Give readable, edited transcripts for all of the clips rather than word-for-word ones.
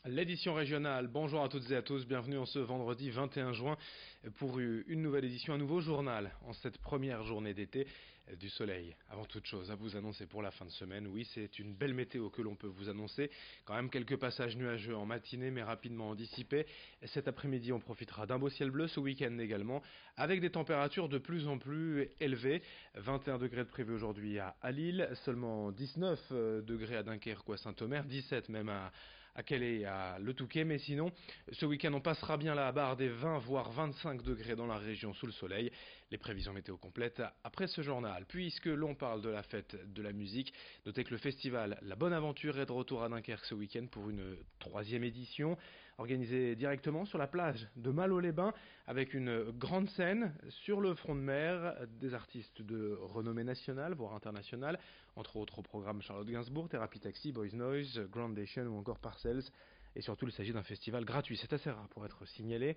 L'édition régionale, bonjour à toutes et à tous, bienvenue en ce vendredi 21 juin pour une nouvelle édition, un nouveau journal en cette première journée d'été du soleil. Avant toute chose, à vous annoncer pour la fin de semaine, oui c'est une belle météo que l'on peut vous annoncer, quand même quelques passages nuageux en matinée mais rapidement dissipés. Cet après-midi on profitera d'un beau ciel bleu, ce week-end également, avec des températures de plus en plus élevées, 21 degrés de prévu aujourd'hui à Lille, seulement 19 degrés à Dunkerque ou à Saint-Omer, 17 même à Calais et à Le Touquet, mais sinon, ce week-end on passera bien la barre des 20 voire 25 degrés dans la région sous le soleil. Les prévisions météo complètes après ce journal. Puisque l'on parle de la fête de la musique, notez que le festival La Bonne Aventure est de retour à Dunkerque ce week-end pour une troisième édition, organisée directement sur la plage de Malo-les-Bains, avec une grande scène sur le front de mer, des artistes de renommée nationale, voire internationale, entre autres au programme Charlotte Gainsbourg, Thérapie Taxi, Boys Noise, Groundation ou encore Parcells. Et surtout, il s'agit d'un festival gratuit, c'est assez rare pour être signalé.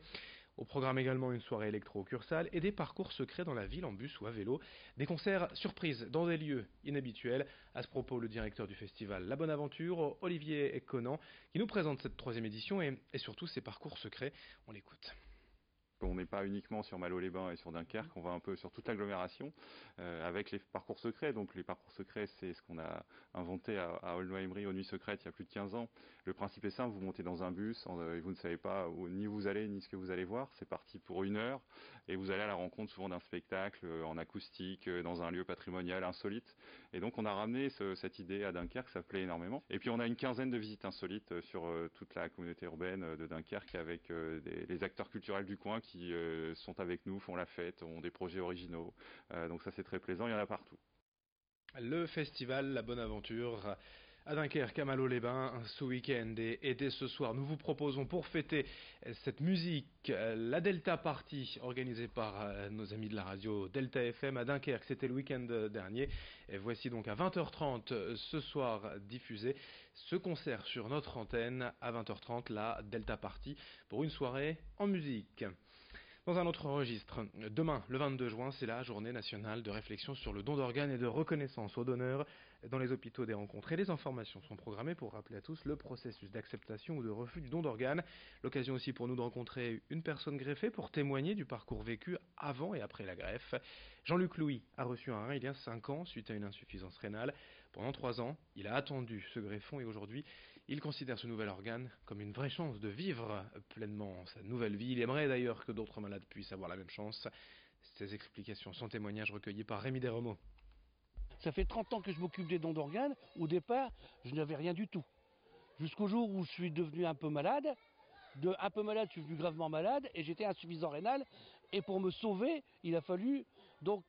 Au programme également une soirée électro au Cursal et des parcours secrets dans la ville en bus ou à vélo. Des concerts surprises dans des lieux inhabituels. À ce propos, le directeur du festival La Bonne Aventure, Olivier Conan, qui nous présente cette troisième édition et surtout ses parcours secrets. On l'écoute. On n'est pas uniquement sur Malo-les-Bains et sur Dunkerque, on va un peu sur toute l'agglomération avec les parcours secrets. Donc les parcours secrets, c'est ce qu'on a inventé à Aulnoy-Aymeries aux Nuits Secrètes il y a plus de 15 ans. Le principe est simple, vous montez dans un bus et vous ne savez pas ni où vous allez ni ce que vous allez voir. C'est parti pour 1 heure et vous allez à la rencontre souvent d'un spectacle en acoustique, dans un lieu patrimonial insolite. Et donc on a ramené cette idée à Dunkerque, ça plaît énormément. Et puis on a une quinzaine de visites insolites sur toute la communauté urbaine de Dunkerque avec les acteurs culturels du coin qui sont avec nous, font la fête, ont des projets originaux. Donc ça c'est très plaisant, il y en a partout. Le festival La Bonne Aventure à Dunkerque, à Malo-les-Bains, ce week-end et dès ce soir, nous vous proposons pour fêter cette musique, la Delta Party, organisée par nos amis de la radio Delta FM à Dunkerque. C'était le week-end dernier. Et voici donc à 20h30 ce soir diffusé ce concert sur notre antenne à 20h30, la Delta Party, pour une soirée en musique. Dans un autre registre, demain, le 22 juin, c'est la journée nationale de réflexion sur le don d'organes et de reconnaissance aux donneurs dans les hôpitaux des rencontres. Et les informations sont programmées pour rappeler à tous le processus d'acceptation ou de refus du don d'organes. L'occasion aussi pour nous de rencontrer une personne greffée pour témoigner du parcours vécu avant et après la greffe. Jean-Luc Louis a reçu un rein il y a 5 ans suite à une insuffisance rénale. Pendant 3 ans, il a attendu ce greffon et aujourd'hui, il considère ce nouvel organe comme une vraie chance de vivre pleinement sa nouvelle vie. Il aimerait d'ailleurs que d'autres malades puissent avoir la même chance. Ces explications sont témoignages recueillis par Rémi Desremeaux. Ça fait 30 ans que je m'occupe des dons d'organes. Au départ, je n'avais rien du tout. Jusqu'au jour où je suis devenu un peu malade. Un peu malade, je suis devenu gravement malade et j'étais insuffisant rénal. Et pour me sauver, il a fallu donc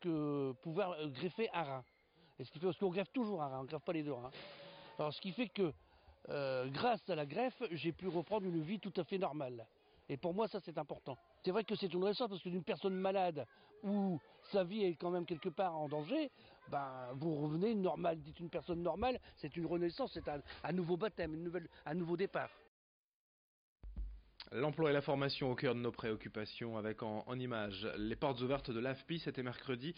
pouvoir greffer un rein. Et ce qui fait, parce qu'on greffe toujours un rein, on ne greffe pas les deux reins. Alors ce qui fait que grâce à la greffe, j'ai pu reprendre une vie tout à fait normale. Et pour moi, ça, c'est important. C'est vrai que c'est une renaissance parce que d'une personne malade où sa vie est quand même quelque part en danger, vous revenez normal. Dites une personne normale, c'est une renaissance, c'est un nouveau baptême, un nouveau départ. L'emploi et la formation au cœur de nos préoccupations avec en images les portes ouvertes de l'AFPI, c'était mercredi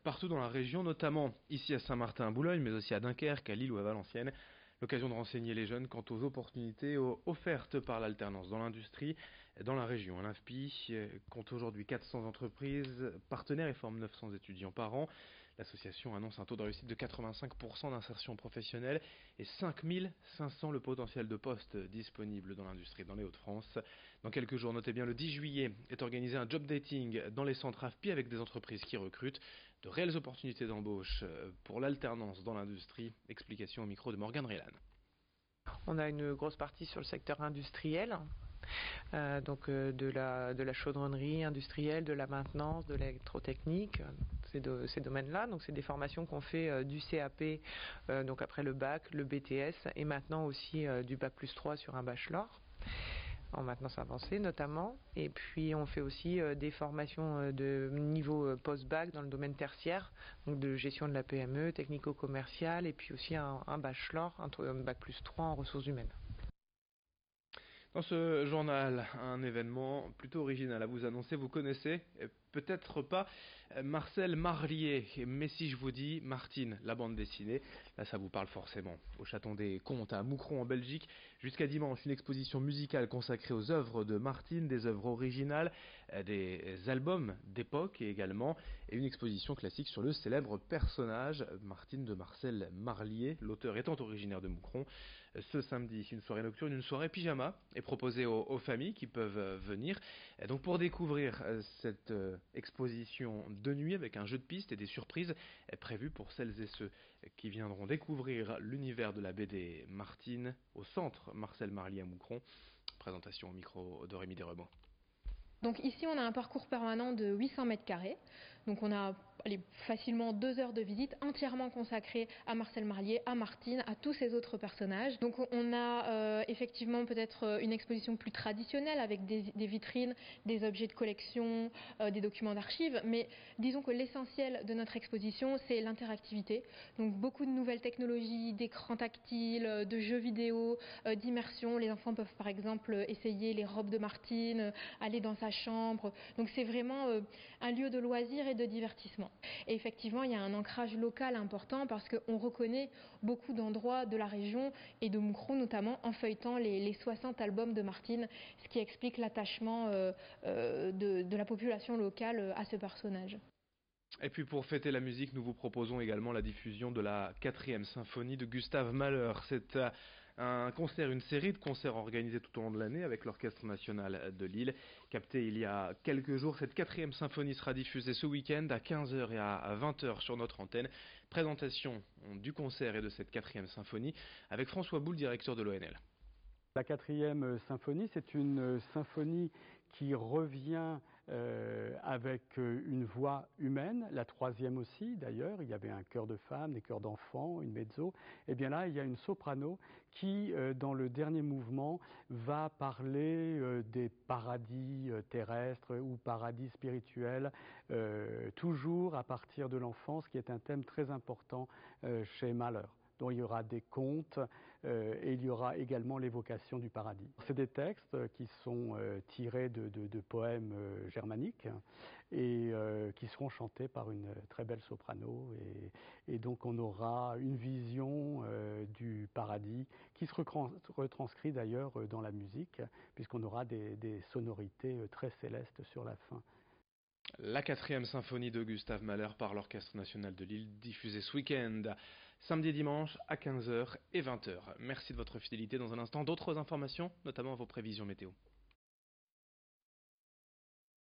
partout dans la région, notamment ici à Saint-Martin-à-Boulogne, mais aussi à Dunkerque, à Lille ou à Valenciennes. L'occasion de renseigner les jeunes quant aux opportunités offertes par l'alternance dans l'industrie dans la région. L'AFPI compte aujourd'hui 400 entreprises partenaires et forme 900 étudiants par an. L'association annonce un taux de réussite de 85% d'insertion professionnelle et 5500 le potentiel de postes disponibles dans l'industrie dans les Hauts-de-France. Dans quelques jours, notez bien, le 10 juillet est organisé un job dating dans les centres AFPI avec des entreprises qui recrutent. De réelles opportunités d'embauche pour l'alternance dans l'industrie. Explication au micro de Morgane Rélan. On a une grosse partie sur le secteur industriel, de la chaudronnerie industrielle, de la maintenance, de l'électrotechnique, ces domaines-là. Donc c'est des formations qu'on fait du CAP, donc après le bac, le BTS et maintenant aussi du bac+3 sur un bachelor. En maintenance avancée notamment, et puis on fait aussi des formations de niveau post-bac dans le domaine tertiaire, donc de gestion de la PME, technico-commerciale, et puis aussi un bachelor, un bac+3 en ressources humaines. Dans ce journal, un événement plutôt original à vous annoncer, vous connaissez peut-être pas Marcel Marlier, mais si je vous dis Martine, la bande dessinée, là ça vous parle forcément. Au Château des Contes à Moucron en Belgique, jusqu'à dimanche, une exposition musicale consacrée aux œuvres de Martine, des œuvres originales, des albums d'époque et également, et une exposition classique sur le célèbre personnage Martine de Marcel Marlier, l'auteur étant originaire de Moucron. Ce samedi, une soirée nocturne, une soirée pyjama est proposée aux familles qui peuvent venir. Et donc pour découvrir cette exposition de nuit avec un jeu de pistes et des surprises prévues pour celles et ceux qui viendront découvrir l'univers de la BD Martine au centre Marcel Marlier à Moucron. Présentation au micro de Rémi Desremaux. Donc ici on a un parcours permanent de 800 mètres carrés. Donc on a facilement 2 heures de visite entièrement consacrées à Marcel Marlier, à Martine, à tous ces autres personnages. Donc on a effectivement peut-être une exposition plus traditionnelle avec des vitrines, des objets de collection, des documents d'archives. Mais disons que l'essentiel de notre exposition c'est l'interactivité. Donc beaucoup de nouvelles technologies, d'écrans tactiles, de jeux vidéo, d'immersion. Les enfants peuvent par exemple essayer les robes de Martine, aller dans sa chambre. Donc c'est vraiment un lieu de loisirs et de divertissement. Et effectivement, il y a un ancrage local important parce qu'on reconnaît beaucoup d'endroits de la région et de Moucron notamment en feuilletant les 60 albums de Martine, ce qui explique l'attachement de la population locale à ce personnage. Et puis pour fêter la musique, nous vous proposons également la diffusion de la 4e symphonie de Gustave Mahler. C'est un concert, une série de concerts organisés tout au long de l'année avec l'Orchestre National de Lille. Capté il y a quelques jours, cette 4e symphonie sera diffusée ce week-end à 15h et à 20h sur notre antenne. Présentation du concert et de cette 4e symphonie avec François Boulle, directeur de l'ONL. La 4e symphonie, c'est une symphonie qui revient avec une voix humaine, la 3e aussi d'ailleurs, il y avait un chœur de femmes, des chœurs d'enfants, une mezzo, et bien là il y a une soprano qui dans le dernier mouvement va parler des paradis terrestres ou paradis spirituels, toujours à partir de l'enfance, qui est un thème très important chez Mahler. Donc il y aura des contes et il y aura également l'évocation du paradis. C'est des textes qui sont tirés de poèmes germaniques et qui seront chantés par une très belle soprano. Et donc on aura une vision du paradis qui se retranscrit d'ailleurs dans la musique, puisqu'on aura des sonorités très célestes sur la fin. La 4e symphonie de Gustave Mahler par l'Orchestre National de Lille, diffusée ce week-end, samedi et dimanche à 15h et 20h. Merci de votre fidélité. Dans un instant, d'autres informations, notamment vos prévisions météo.